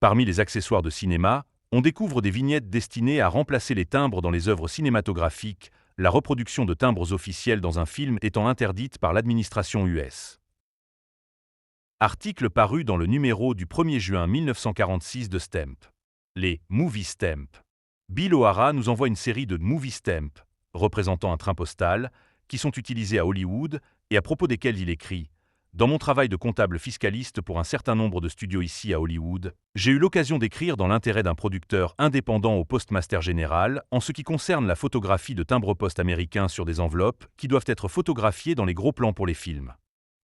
Parmi les accessoires de cinéma, on découvre des vignettes destinées à remplacer les timbres dans les œuvres cinématographiques, la reproduction de timbres officiels dans un film étant interdite par l'administration US. Article paru dans le numéro du 1er juin 1946 de Stamp. Les Movie Stamp. Bill O'Hara nous envoie une série de Movie Stamp, représentant un train postal, qui sont utilisés à Hollywood et à propos desquels il écrit « Dans mon travail de comptable fiscaliste pour un certain nombre de studios ici à Hollywood, j'ai eu l'occasion d'écrire dans l'intérêt d'un producteur indépendant au Postmaster général en ce qui concerne la photographie de timbres-poste américains sur des enveloppes qui doivent être photographiées dans les gros plans pour les films.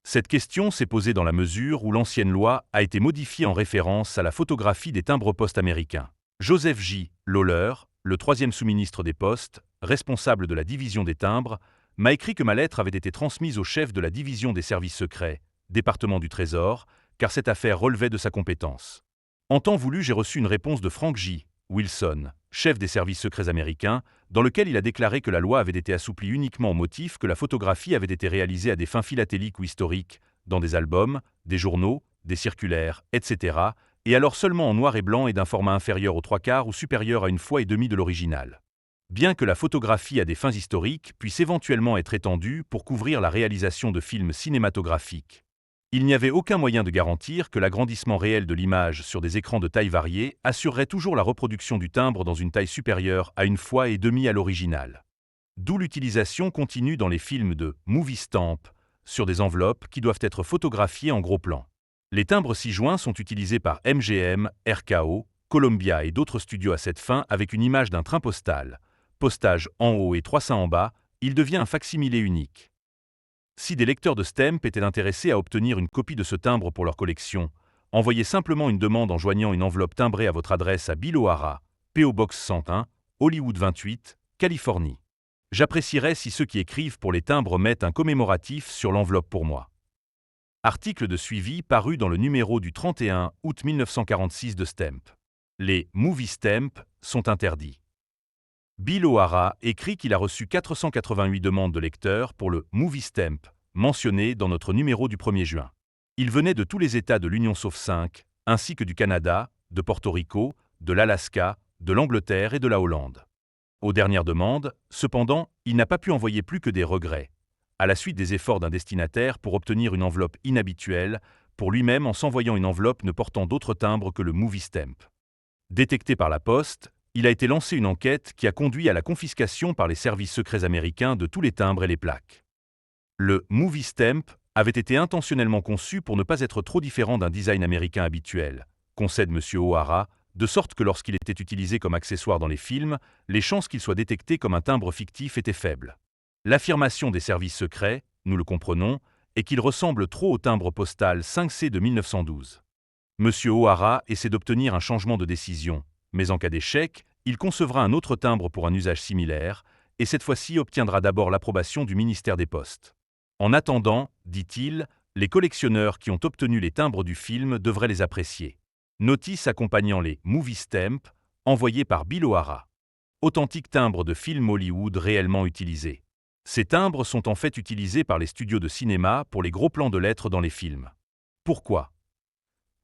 Cette question s'est posée dans la mesure où l'ancienne loi a été modifiée en référence à la photographie des timbres-poste américains. Joseph J. Lawler, le troisième sous-ministre des Postes, responsable de la division des timbres, m'a écrit que ma lettre avait été transmise au chef de la division des services secrets, département du Trésor, car cette affaire relevait de sa compétence. En temps voulu, j'ai reçu une réponse de Frank J. Wilson, chef des services secrets américains, dans lequel il a déclaré que la loi avait été assouplie uniquement au motif que la photographie avait été réalisée à des fins philatéliques ou historiques, dans des albums, des journaux, des circulaires, etc., et alors seulement en noir et blanc et d'un format inférieur aux 3/4 ou supérieur à 1,5 fois de l'original. Bien que la photographie à des fins historiques puisse éventuellement être étendue pour couvrir la réalisation de films cinématographiques, il n'y avait aucun moyen de garantir que l'agrandissement réel de l'image sur des écrans de taille variée assurerait toujours la reproduction du timbre dans une taille supérieure à 1,5 fois à l'original. D'où l'utilisation continue dans les films de movie stamp sur des enveloppes qui doivent être photographiées en gros plan. Les timbres ci-joints sont utilisés par MGM, RKO, Columbia et d'autres studios à cette fin avec une image d'un train postal. Postage en haut et 300 en bas, il devient un facsimilé unique. Si des lecteurs de Stamp étaient intéressés à obtenir une copie de ce timbre pour leur collection, envoyez simplement une demande en joignant une enveloppe timbrée à votre adresse à Bill O'Hara, P.O. Box 101, Hollywood 28, Californie. J'apprécierais si ceux qui écrivent pour les timbres mettent un commémoratif sur l'enveloppe pour moi. Article de suivi paru dans le numéro du 31 août 1946 de Stamp. Les movie stamp sont interdits. Bill O'Hara écrit qu'il a reçu 488 demandes de lecteurs pour le movie stamp, mentionné dans notre numéro du 1er juin. Il venait de tous les États de l'Union sauf 5, ainsi que du Canada, de Porto Rico, de l'Alaska, de l'Angleterre et de la Hollande. Aux dernières demandes, cependant, il n'a pas pu envoyer plus que des regrets, à la suite des efforts d'un destinataire pour obtenir une enveloppe inhabituelle, pour lui-même en s'envoyant une enveloppe ne portant d'autre timbre que le movie stamp. Détecté par la Poste, il a été lancé une enquête qui a conduit à la confiscation par les services secrets américains de tous les timbres et les plaques. Le movie stamp avait été intentionnellement conçu pour ne pas être trop différent d'un design américain habituel, concède M. O'Hara, de sorte que lorsqu'il était utilisé comme accessoire dans les films, les chances qu'il soit détecté comme un timbre fictif étaient faibles. L'affirmation des services secrets, nous le comprenons, est qu'il ressemble trop au timbre postal 5C de 1912. M. O'Hara essaie d'obtenir un changement de décision, mais en cas d'échec, il concevra un autre timbre pour un usage similaire, et cette fois-ci obtiendra d'abord l'approbation du ministère des Postes. En attendant, dit-il, les collectionneurs qui ont obtenu les timbres du film devraient les apprécier. Notice accompagnant les movie stamp envoyés par Bill O'Hara. Authentique timbre de film Hollywood réellement utilisé. Ces timbres sont en fait utilisés par les studios de cinéma pour les gros plans de lettres dans les films. Pourquoi ?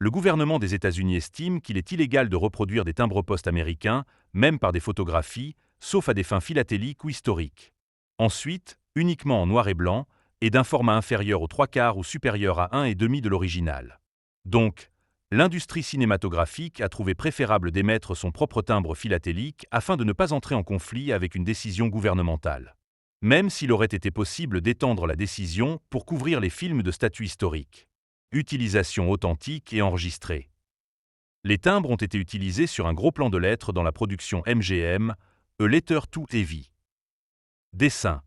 Le gouvernement des États-Unis estime qu'il est illégal de reproduire des timbres-poste américains, même par des photographies, sauf à des fins philatéliques ou historiques. Ensuite, uniquement en noir et blanc, et d'un format inférieur aux 3/4 ou supérieur à 1,5 de l'original. Donc, l'industrie cinématographique a trouvé préférable d'émettre son propre timbre philatélique afin de ne pas entrer en conflit avec une décision gouvernementale. Même s'il aurait été possible d'étendre la décision pour couvrir les films de statut historique. Utilisation authentique et enregistrée. Les timbres ont été utilisés sur un gros plan de lettres dans la production MGM, A Letter to Evie. Dessin.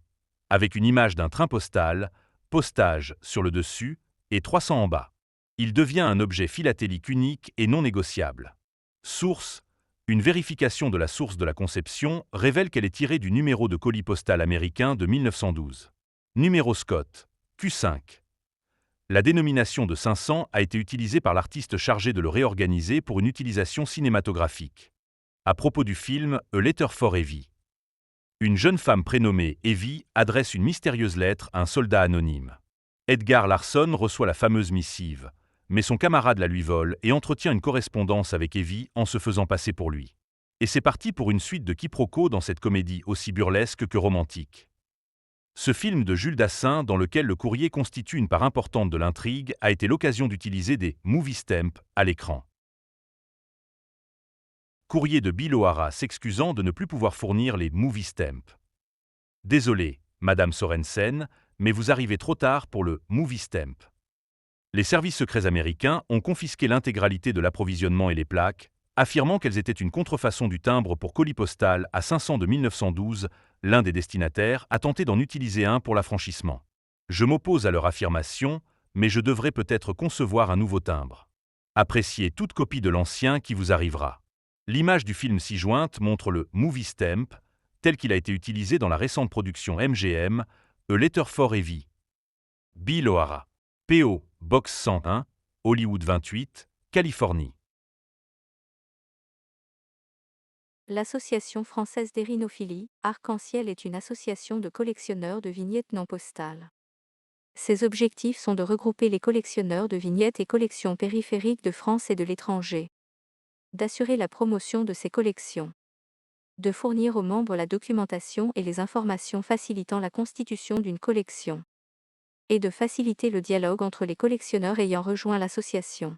Avec une image d'un train postal, postage sur le dessus et 300 en bas. Il devient un objet philatélique unique et non négociable. Source. Une vérification de la source de la conception révèle qu'elle est tirée du numéro de colis postal américain de 1912. Numéro Scott. Q5. La dénomination de 500 a été utilisée par l'artiste chargé de le réorganiser pour une utilisation cinématographique. À propos du film A Letter for Evie. Une jeune femme prénommée Evie adresse une mystérieuse lettre à un soldat anonyme. Edgar Larson reçoit la fameuse missive, Mais son camarade la lui vole et entretient une correspondance avec Evie en se faisant passer pour lui. Et c'est parti pour une suite de quiproquos dans cette comédie aussi burlesque que romantique. Ce film de Jules Dassin, dans lequel le courrier constitue une part importante de l'intrigue, a été l'occasion d'utiliser des movie stamps à l'écran. Courrier de Bill O'Hara s'excusant de ne plus pouvoir fournir les movie stamps. Désolé, Madame Sorensen, mais vous arrivez trop tard pour le movie stamp. Les services secrets américains ont confisqué l'intégralité de l'approvisionnement et les plaques, affirmant qu'elles étaient une contrefaçon du timbre pour colis postal à 500 de 1912. L'un des destinataires a tenté d'en utiliser un pour l'affranchissement. Je m'oppose à leur affirmation, mais je devrais peut-être concevoir un nouveau timbre. Appréciez toute copie de l'ancien qui vous arrivera. L'image du film ci-jointe montre le movie stamp, tel qu'il a été utilisé dans la récente production MGM, A Letter for Evie. Bill O'Hara. P.O. Box 101, Hollywood 28, Californie. L'Association française d'érinophilie, Arc-en-Ciel est une association de collectionneurs de vignettes non postales. Ses objectifs sont de regrouper les collectionneurs de vignettes et collections périphériques de France et de l'étranger, d'assurer la promotion de ces collections, de fournir aux membres la documentation et les informations facilitant la constitution d'une collection, et de faciliter le dialogue entre les collectionneurs ayant rejoint l'association.